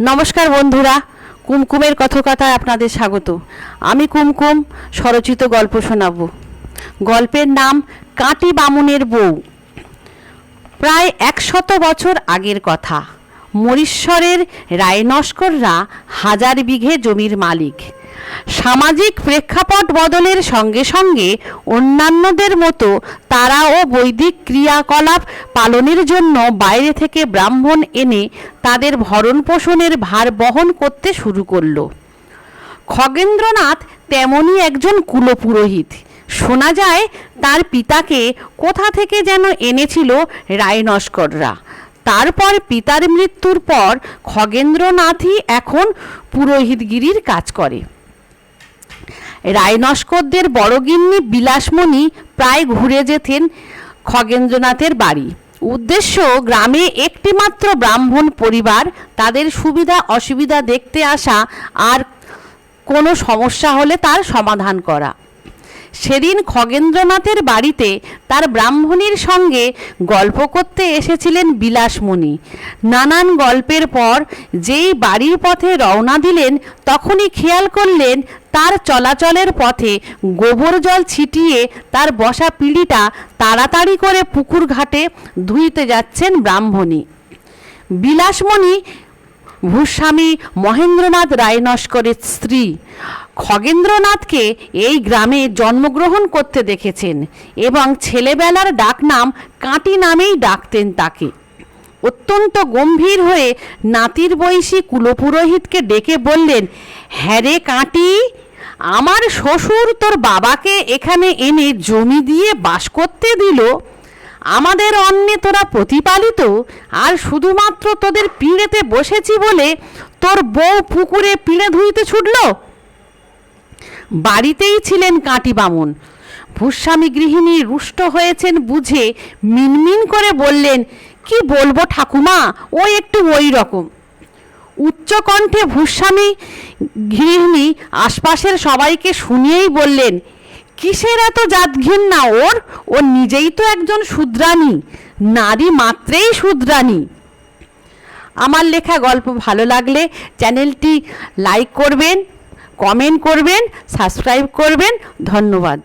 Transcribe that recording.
নমস্কার বন্ধুরা, কুমকুমের কথকথায় আপনাদের স্বাগত। আমি কুমকুম স্বরচিত গল্প শোনাবো। গল্পের নাম কাঁটি বামুনের বউ। প্রায় 100 বছর আগের কথা। মরীশ্বরের রায়নস্কররা 1000 বিঘে জমির মালিক। সামাজিক প্রেক্ষাপট বদলের সঙ্গে সঙ্গে অন্যান্যদের মতো তারাও বৈদিক ক্রিয়াকলাপ পালনের জন্য বাইরে থেকে ব্রাহ্মণ এনে তাদের ভরণ পোষণের ভার বহন করতে শুরু করল। খগেন্দ্রনাথ তেমনই একজন কুলপুরোহিত। শোনা যায় তার পিতাকে কোথা থেকে যেন এনেছিল রায়নস্কররা। তারপর পিতার মৃত্যুর পর খগেন্দ্রনাথই এখন পুরোহিতগিরির কাজ করে। রায়নস্করদের বড়গিন্নি বিলাসমণি প্রায় ঘুরে যেতেন খগেন্দ্রনাথের বাড়ি। উদ্দেশ্য গ্রামে একটিমাত্র ব্রাহ্মণ পরিবার, তাদের সুবিধা অসুবিধা দেখতে আসা আর কোনো সমস্যা হলে তার সমাধান করা। সেদিন খগেন্দ্রনাথের বাড়িতে তার ব্রাহ্মণীর সঙ্গে গল্প করতে এসেছিলেন বিলাসমণি। নানান গল্পের পর যেই বাড়ির পথে রওনা দিলেন, তখনই খেয়াল করলেন তার চলাচলের পথে গোবর জল ছিটিয়ে তার বসা পিঁড়িটা তাড়াতাড়ি করে পুকুর ঘাটে ধুইতে যাচ্ছেন ব্রাহ্মণী। বিলাসমণি ভূস্বামী মহেন্দ্রনাথ রায়নস্করের স্ত্রী। খগেন্দ্রনাথকে এই গ্রামে জন্মগ্রহণ করতে দেখেছেন এবং ছেলেবেলার ডাকনাম কাঁটি নামেই ডাকতেন তাকে। অত্যন্ত গম্ভীর হয়ে নাতির বয়সী কুলপুরোহিতকে ডেকে বললেন, হ্যাঁ রে কাঁটি, আমার শ্বশুর তোর বাবাকে এখানে এনে জমি দিয়ে বাস করতে দিল। আমাদের অন্নে তোরা প্রতিপালিত, আর শুধুমাত্র তোদের পিঁড়েতে বসেছি বলে তোর বউ পুকুরে পিঁড়ে ধুইতে ছুটল। বাড়িতেই ছিলেন কাঁটি বামুন। ভূস্বামী গৃহিণী রুষ্ট হয়েছেন বুঝে মিনমিন করে বললেন, কি বলবো ঠাকুমা, ও একটু ওই রকম। উচ্চকণ্ঠে ভূস্বামী গৃহিণী আশপাশের সবাইকে শুনিয়েই বললেন, কিসের এত জাত ঘৃণা ওর? ও নিজেই তো একজন শূদ্রাণী, নারী মাত্রেই শূদ্রাণী। আমার লেখা গল্প ভালো লাগলে চ্যানেলটি লাইক করবেন, কমেন্ট করবেন, সাবস্ক্রাইব করবেন। ধন্যবাদ।